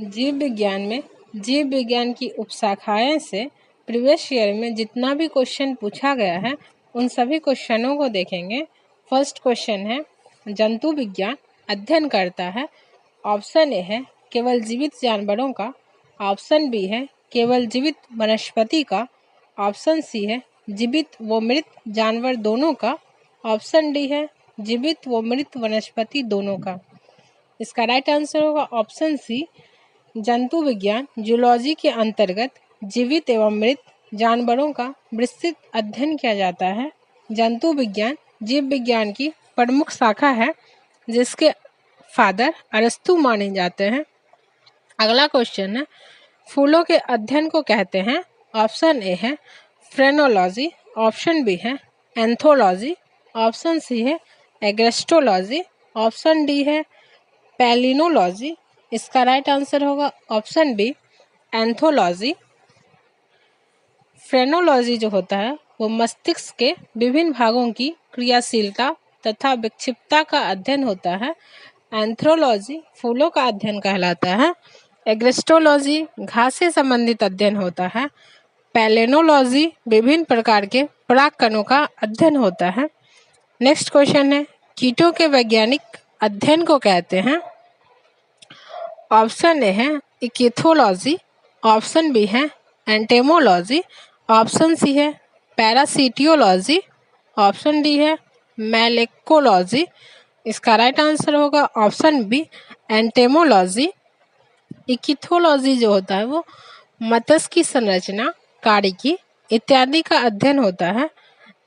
जीव विज्ञान में जीव विज्ञान की उपशाखाएं से प्रीवियस ईयर में जितना भी क्वेश्चन पूछा गया है उन सभी क्वेश्चनों को देखेंगे। फर्स्ट क्वेश्चन है जंतु विज्ञान अध्ययन करता है। ऑप्शन ए है केवल जीवित जानवरों का, ऑप्शन बी है केवल जीवित वनस्पति का, ऑप्शन सी है जीवित व मृत जानवर दोनों का, ऑप्शन डी है जीवित व मृत वनस्पति दोनों का। इसका राइट आंसर होगा ऑप्शन सी। जंतु विज्ञान जूलॉजी के अंतर्गत जीवित एवं मृत जानवरों का विस्तृत अध्ययन किया जाता है। जंतु विज्ञान जीव विज्ञान की प्रमुख शाखा है जिसके फादर अरस्तु माने जाते हैं। अगला क्वेश्चन है फूलों के अध्ययन को कहते हैं। ऑप्शन ए है फ्रेनोलॉजी, ऑप्शन बी है एंथोलॉजी, ऑप्शन सी है एग्रेस्टोलॉजी, ऑप्शन डी है पैलिनोलॉजी। इसका राइट आंसर होगा ऑप्शन बी एंथोलॉजी। फ्रेनोलॉजी जो होता है वो मस्तिष्क के विभिन्न भागों की क्रियाशीलता तथा विक्षिप्तता का अध्ययन होता है। एंथ्रोलॉजी फूलों का अध्ययन कहलाता है। एग्रेस्टोलॉजी घास से संबंधित अध्ययन होता है। पैलेनोलॉजी विभिन्न प्रकार के पराग कणों का अध्ययन होता है। नेक्स्ट क्वेश्चन है कीटों के वैज्ञानिक अध्ययन को कहते हैं। ऑप्शन ए है इकिथोलॉजी, ऑप्शन बी है एंटेमोलॉजी, ऑप्शन सी है पैरासिटियोलॉजी, ऑप्शन डी है मैलेकोलॉजी। इसका राइट आंसर होगा ऑप्शन बी एंटेमोलॉजी। इकिथोलॉजी जो होता है वो मत्स्य की संरचना, कारिकी इत्यादि का अध्ययन होता है।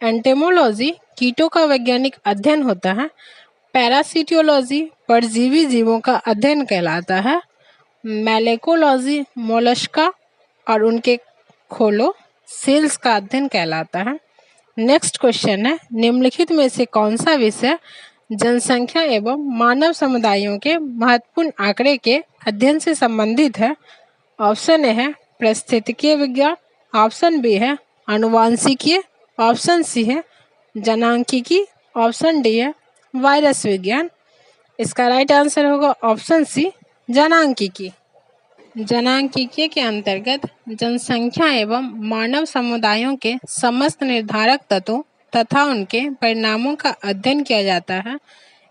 एंटेमोलॉजी कीटों का वैज्ञानिक अध्ययन होता है। पैरासिटियोलॉजी परजीवी जीवों का अध्ययन कहलाता है। मैलेकोलॉजी मोलस्का और उनके खोलों सेल्स का अध्ययन कहलाता है। नेक्स्ट क्वेश्चन है निम्नलिखित में से कौन सा विषय जनसंख्या एवं मानव समुदायों के महत्वपूर्ण आंकड़े के अध्ययन से संबंधित है। ऑप्शन ए है पारिस्थितिकीय विज्ञान, ऑप्शन बी है आनुवंशिकीय, ऑप्शन सी है जनांकिकी, ऑप्शन डी है वायरस विज्ञान। इसका राइट आंसर होगा ऑप्शन सी जनांकिकी। जनांकिकी के अंतर्गत जनसंख्या एवं मानव समुदायों के समस्त निर्धारक तत्वों तथा उनके परिणामों का अध्ययन किया जाता है।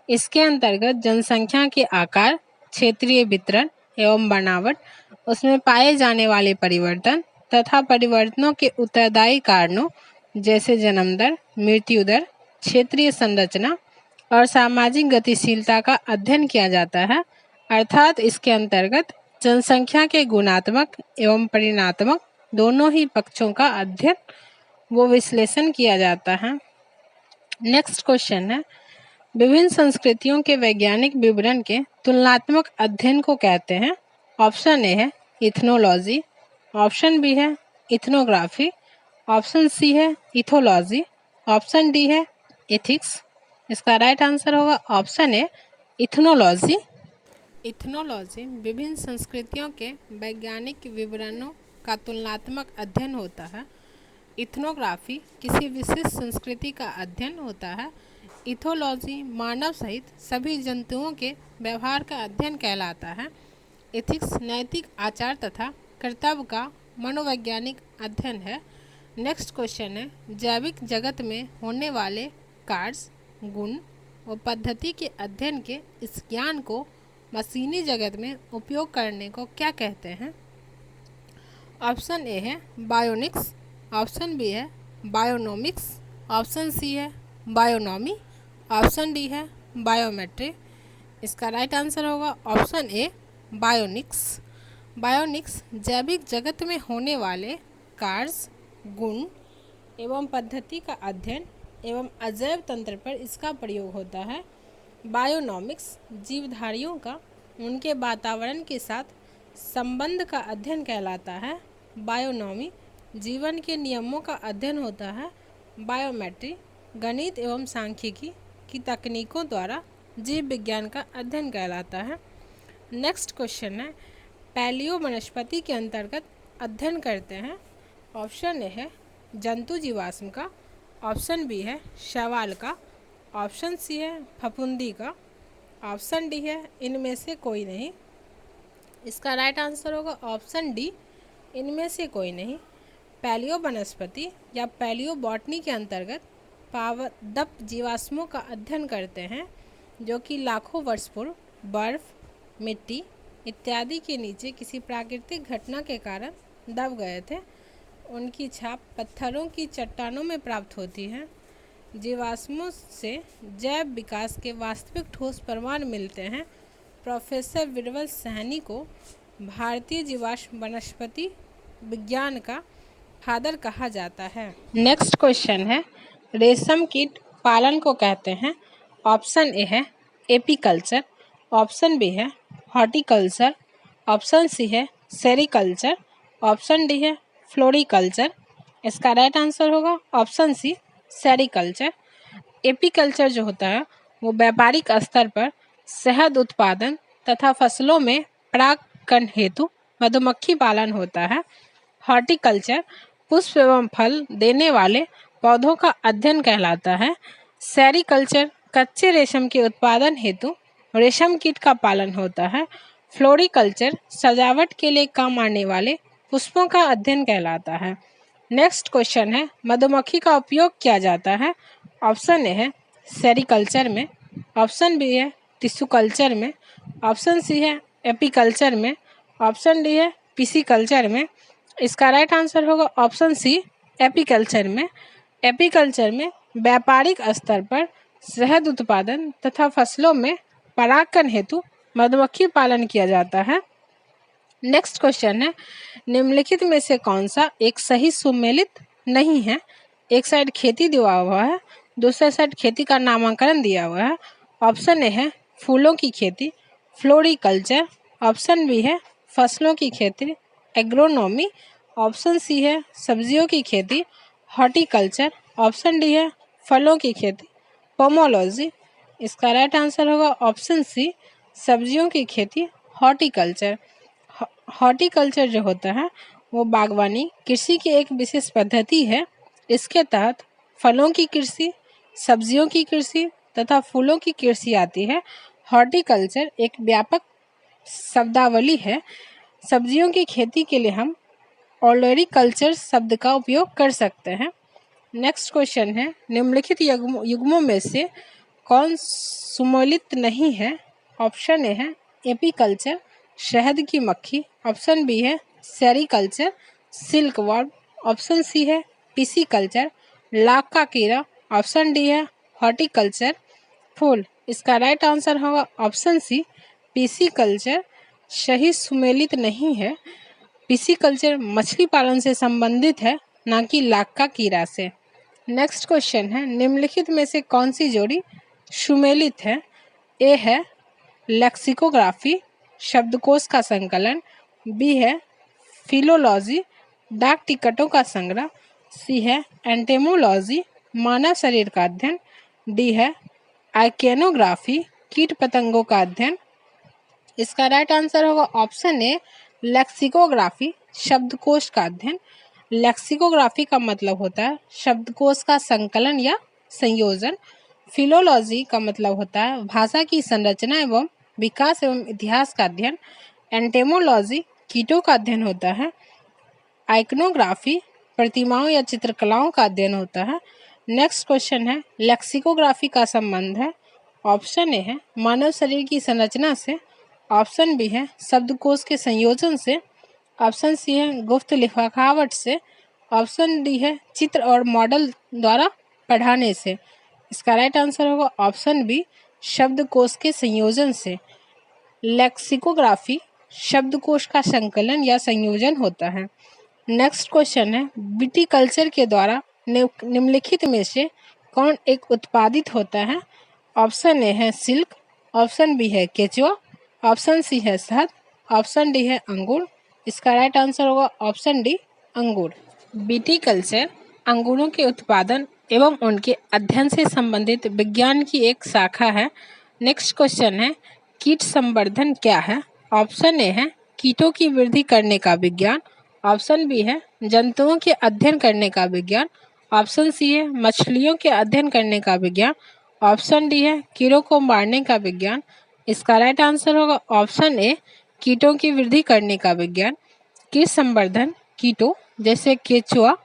इसके अंतर्गत जनसंख्या के आकार, क्षेत्रीय वितरण एवं बनावट, उसमें पाए जाने वाले परिवर्तन तथा परिवर्तनों के उत्तरदायी कारणों जैसे जन्म दर, मृत्यु दर, क्षेत्रीय संरचना और सामाजिक गतिशीलता का अध्ययन किया जाता है। अर्थात इसके अंतर्गत जनसंख्या के गुणात्मक एवं परिमाणात्मक दोनों ही पक्षों का अध्ययन वो विश्लेषण किया जाता है। नेक्स्ट क्वेश्चन है विभिन्न संस्कृतियों के वैज्ञानिक विवरण के तुलनात्मक अध्ययन को कहते हैं। ऑप्शन ए है इथनोलॉजी, ऑप्शन बी है इथनोग्राफी, ऑप्शन सी है इथोलॉजी, ऑप्शन डी है एथिक्स। इसका राइट आंसर होगा ऑप्शन ए इथनोलॉजी। इथनोलॉजी विभिन्न संस्कृतियों के वैज्ञानिक विवरणों का तुलनात्मक अध्ययन होता है। इथनोग्राफी किसी विशेष संस्कृति का अध्ययन होता है। इथोलॉजी मानव सहित सभी जंतुओं के व्यवहार का अध्ययन कहलाता है। एथिक्स नैतिक आचार तथा कर्तव्य का मनोवैज्ञानिक अध्ययन है। नेक्स्ट क्वेश्चन है जैविक जगत में होने वाले कार्य, गुण व पद्धति के अध्ययन के इस ज्ञान को मशीनी जगत में उपयोग करने को क्या कहते हैं। ऑप्शन ए है बायोनिक्स, ऑप्शन बी है बायोनोमिक्स, ऑप्शन सी है बायोनॉमी, ऑप्शन डी है बायोमेट्री। इसका राइट आंसर होगा ऑप्शन ए बायोनिक्स। बायोनिक्स जैविक जगत में होने वाले कार्य, गुण एवं पद्धति का अध्ययन एवं अजैव तंत्र पर इसका प्रयोग होता है। बायोनॉमिक्स जीवधारियों का उनके वातावरण के साथ संबंध का अध्ययन कहलाता है। बायोनॉमी जीवन के नियमों का अध्ययन होता है। बायोमेट्री गणित एवं सांख्यिकी की तकनीकों द्वारा जीव विज्ञान का अध्ययन कहलाता है। नेक्स्ट क्वेश्चन है पैलियो वनस्पति के अंतर्गत अध्ययन करते हैं। ऑप्शन ए है जंतु जीवाश्म का, ऑप्शन बी है शैवाल का, ऑप्शन सी है फफूंदी का, ऑप्शन डी है इनमें से कोई नहीं। इसका राइट आंसर होगा ऑप्शन डी, इनमें से कोई नहीं। पैलियो वनस्पति या पैलियो बॉटनी के अंतर्गत पादप जीवाश्मों का अध्ययन करते हैं जो कि लाखों वर्ष पूर्व बर्फ, मिट्टी इत्यादि के नीचे किसी प्राकृतिक घटना के कारण दब गए थे। उनकी छाप पत्थरों की चट्टानों में प्राप्त होती है। जीवाश्मों से जैव विकास के वास्तविक ठोस प्रमाण मिलते हैं। प्रोफेसर बीरबल सैनी को भारतीय जीवाश्म वनस्पति विज्ञान का फादर कहा जाता है। नेक्स्ट क्वेश्चन है, रेशम कीट पालन को कहते हैं। ऑप्शन ए है एपीकल्चर, ऑप्शन बी है हॉर्टिकल्चर, ऑप्शन सी है सेरीकल्चर, ऑप्शन डी है फ्लोरिकल्चर। इसका राइट आंसर होगा ऑप्शन सी सेरीकल्चर। एपीकल्चर जो होता है वो व्यापारिक स्तर पर शहद उत्पादन तथा फसलों में परागकण हेतु मधुमक्खी पालन होता है। हॉर्टिकल्चर पुष्प एवं फल देने वाले पौधों का अध्ययन कहलाता है। सेरीकल्चर कच्चे रेशम के उत्पादन हेतु रेशम कीट का पालन होता है। फ्लोरिकल्चर सजावट के लिए काम आने वाले पुष्पों का अध्ययन कहलाता है। नेक्स्ट क्वेश्चन है, मधुमक्खी का उपयोग किया जाता है। ऑप्शन ए है सेरीकल्चर में, ऑप्शन बी है टिश्यू कल्चर में, ऑप्शन सी है एपीकल्चर में, ऑप्शन डी है पिसीकल्चर में। इसका राइट आंसर होगा ऑप्शन सी एपीकल्चर में। एपीकल्चर में व्यापारिक स्तर पर शहद उत्पादन तथा फसलों में परागकण हेतु मधुमक्खी पालन किया जाता है। नेक्स्ट क्वेश्चन है, निम्नलिखित में से कौन सा एक सही सुमेलित नहीं है। एक साइड खेती दिया हुआ है, दूसरे साइड खेती का नामकरण दिया हुआ है। ऑप्शन ए है फूलों की खेती, फ्लोरिकल्चर, ऑप्शन बी है फसलों की खेती, एग्रोनॉमी, ऑप्शन सी है सब्जियों की खेती, हॉर्टिकल्चर, ऑप्शन डी है फलों की खेती, पोमोलॉजी। इसका राइट आंसर होगा ऑप्शन सी सब्जियों की खेती, हॉर्टिकल्चर। हॉर्टिकल्चर जो होता है वो बागवानी कृषि की एक विशेष पद्धति है। इसके तहत फलों की कृषि, सब्जियों की कृषि तथा फूलों की कृषि आती है। हॉर्टिकल्चर एक व्यापक शब्दावली है। सब्जियों की खेती के लिए हम ओलेरीकल्चर शब्द का उपयोग कर सकते हैं। नेक्स्ट क्वेश्चन है, निम्नलिखित युग्मों में से कौन सुमेलित नहीं है। ऑप्शन ए है एपीकल्चर, शहद की मक्खी, ऑप्शन बी है sericulture, silk worm, option C है पिसीकल्चर, लाख का कीड़ा, ऑप्शन डी है हॉर्टिकल्चर, फूल। इसका राइट आंसर होगा ऑप्शन सी पिसीकल्चर सही सुमेलित नहीं है। पिसीकल्चर मछली पालन से संबंधित है, ना कि लाख का कीड़ा से। नेक्स्ट क्वेश्चन है, निम्नलिखित में से कौन सी जोड़ी सुमेलित है। ए है लेक्सिकोग्राफी, शब्दकोश का संकलन, बी है फिलोलॉजी, डाक टिकटों का संग्रह, सी है एंटेमोलॉजी, मानव शरीर का अध्ययन, डी है आइकेनोग्राफी, कीट पतंगों का अध्ययन। इसका राइट आंसर होगा ऑप्शन ए लेक्सिकोग्राफी, शब्दकोश का अध्ययन। लेक्सिकोग्राफी का मतलब होता है शब्दकोश का संकलन या संयोजन। फिलोलॉजी का मतलब होता है भाषा की संरचना एवं विकास एवं इतिहास का अध्ययन। एंटेमोलॉजी कीटों का अध्ययन होता है। आइकनोग्राफी प्रतिमाओं या चित्रकलाओं का अध्ययन होता है। नेक्स्ट क्वेश्चन है, लेक्सिकोग्राफी का संबंध है। ऑप्शन ए है मानव शरीर की संरचना से, ऑप्शन बी है शब्दकोश के संयोजन से, ऑप्शन सी है गुप्त लिखावट से, ऑप्शन डी है चित्र और मॉडल द्वारा पढ़ाने से। इसका राइट आंसर होगा ऑप्शन बी शब्दकोश के संयोजन से। लेक्सिकोग्राफी शब्दकोश का संकलन या संयोजन होता है। नेक्स्ट क्वेश्चन है, विटीकल्चर के द्वारा निम्नलिखित में से कौन एक उत्पादित होता है। ऑप्शन ए है सिल्क, ऑप्शन बी है केचुआ, ऑप्शन सी है शहद, ऑप्शन डी है अंगूर। इसका राइट आंसर होगा ऑप्शन डी अंगूर। विटीकल्चर अंगूरों के उत्पादन एवं उनके अध्ययन से संबंधित विज्ञान की एक शाखा है। नेक्स्ट क्वेश्चन है, कीट संवर्धन क्या है। ऑप्शन ए है कीटों की वृद्धि करने का विज्ञान, ऑप्शन बी है जंतुओं के अध्ययन करने का विज्ञान, ऑप्शन सी है मछलियों के अध्ययन करने का विज्ञान, ऑप्शन डी है कीड़ों को मारने का विज्ञान। इसका राइट आंसर होगा ऑप्शन ए कीटों की वृद्धि करने का विज्ञान। कीट संवर्धन कीटों जैसे केचुआ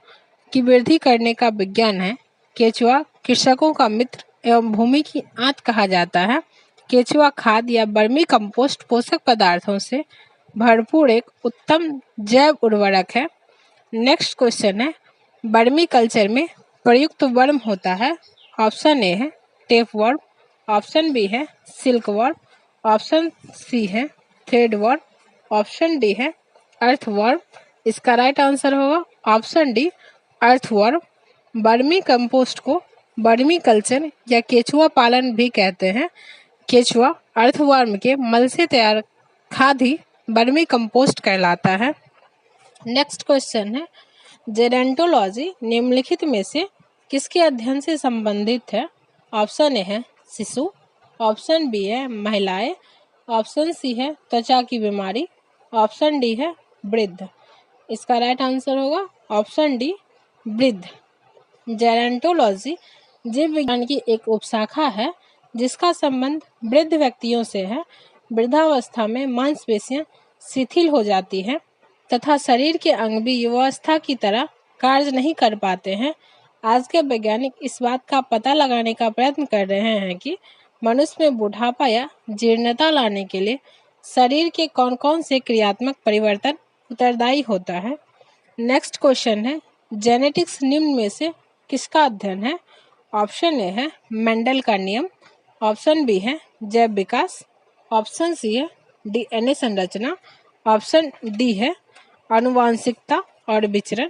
की वृद्धि करने का विज्ञान है। केचुआ कृषकों का मित्र एवं भूमि की आंत कहा जाता है। केचुआ खाद या वर्मी कंपोस्ट पोषक पदार्थों से भरपूर एक उत्तम जैव उर्वरक है। नेक्स्ट क्वेश्चन है, वर्मी कल्चर में प्रयुक्त वर्म होता है। ऑप्शन ए है टेप वर्म, ऑप्शन बी है सिल्क वर्म, ऑप्शन सी है थ्रेड वर्म, ऑप्शन डी है अर्थ वर्म। इसका राइट आंसर होगा ऑप्शन डी अर्थ वर्म। वर्मी कंपोस्ट को वर्मी कल्चर या केचुआ पालन भी कहते हैं। केचुआ अर्थवर्म के मल से तैयार खाद ही वर्मी कंपोस्ट कहलाता है। नेक्स्ट क्वेश्चन है, जेरेंटोलॉजी निम्नलिखित में से किसके अध्ययन से संबंधित है। ऑप्शन ए है शिशु, ऑप्शन बी है महिलाएं, ऑप्शन सी है त्वचा की बीमारी, ऑप्शन डी है वृद्ध। इसका राइट आंसर होगा ऑप्शन डी वृद्ध। जेरेंटोलॉजी जीव विज्ञान की एक उपशाखा है जिसका संबंध वृद्ध व्यक्तियों से है। वृद्धावस्था में मांसपेशियां शिथिल हो जाती हैं तथा शरीर के अंग भी युवावस्था की तरह कार्य नहीं कर पाते हैं। आज के वैज्ञानिक इस बात का पता लगाने का प्रयत्न कर रहे हैं कि मनुष्य में बुढ़ापा या जीर्णता लाने के लिए शरीर के कौन कौन से क्रियात्मक परिवर्तन उत्तरदायी होता है। नेक्स्ट क्वेश्चन है, जेनेटिक्स निम्न में से किसका अध्ययन है। ऑप्शन ए है मेंडल का नियम, ऑप्शन बी है जैव विकास, ऑप्शन सी है डीएनए संरचना, ऑप्शन डी है आनुवांशिकता और विचरण।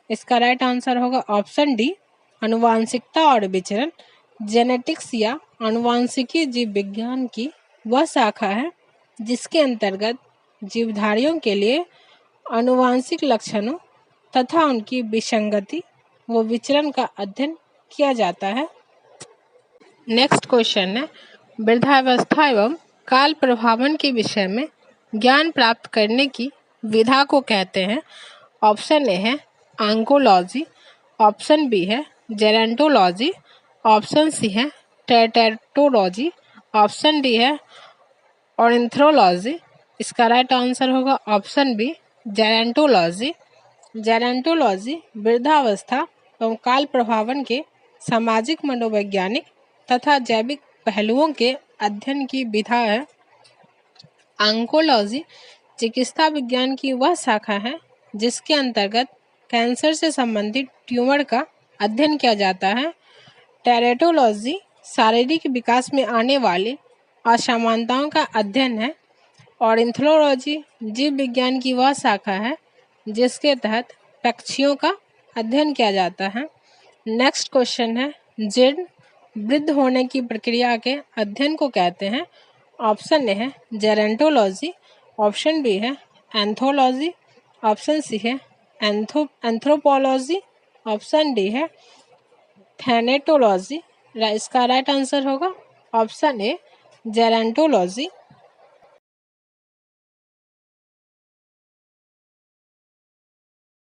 इसका राइट आंसर होगा ऑप्शन डी आनुवांशिकता और विचरण। जेनेटिक्स या आनुवांशिकी जीव विज्ञान की वह शाखा है जिसके अंतर्गत जीवधारियों के लिए आनुवांशिक लक्षणों तथा उनकी विसंगति व विचरण का अध्ययन किया जाता है। नेक्स्ट क्वेश्चन है, वृद्धावस्था एवं काल प्रभावन के विषय में ज्ञान प्राप्त करने की विधा को कहते हैं। ऑप्शन ए है ऑन्कोलॉजी, ऑप्शन बी है जेरेंटोलॉजी, ऑप्शन सी है टेरेटोलॉजी, ऑप्शन डी है ऑर्निथोलॉजी। इसका राइट आंसर होगा ऑप्शन बी जेरेंटोलॉजी। जेरेंटोलॉजी वृद्धावस्था एवं काल प्रभावन के सामाजिक मनोवैज्ञानिक तथा जैविक पहलुओं के अध्ययन की विधा है। ऑन्कोलॉजी चिकित्सा विज्ञान की वह शाखा है जिसके अंतर्गत कैंसर से संबंधित ट्यूमर का अध्ययन किया जाता है। टेरेटोलॉजी शारीरिक विकास में आने वाली असमानताओं का अध्ययन है। ऑर्निथोलॉजी जीव विज्ञान की वह शाखा है जिसके तहत पक्षियों का अध्ययन किया जाता है। नेक्स्ट क्वेश्चन है, जीर्ण वृद्ध होने की प्रक्रिया के अध्ययन को कहते हैं। ऑप्शन ए है जेरेंटोलॉजी, ऑप्शन बी है एंथोलॉजी, ऑप्शन सी है एंथ्रोपोलॉजी, ऑप्शन डी है थैनेटोलॉजी। इसका राइट आंसर होगा ऑप्शन ए जेरेंटोलॉजी।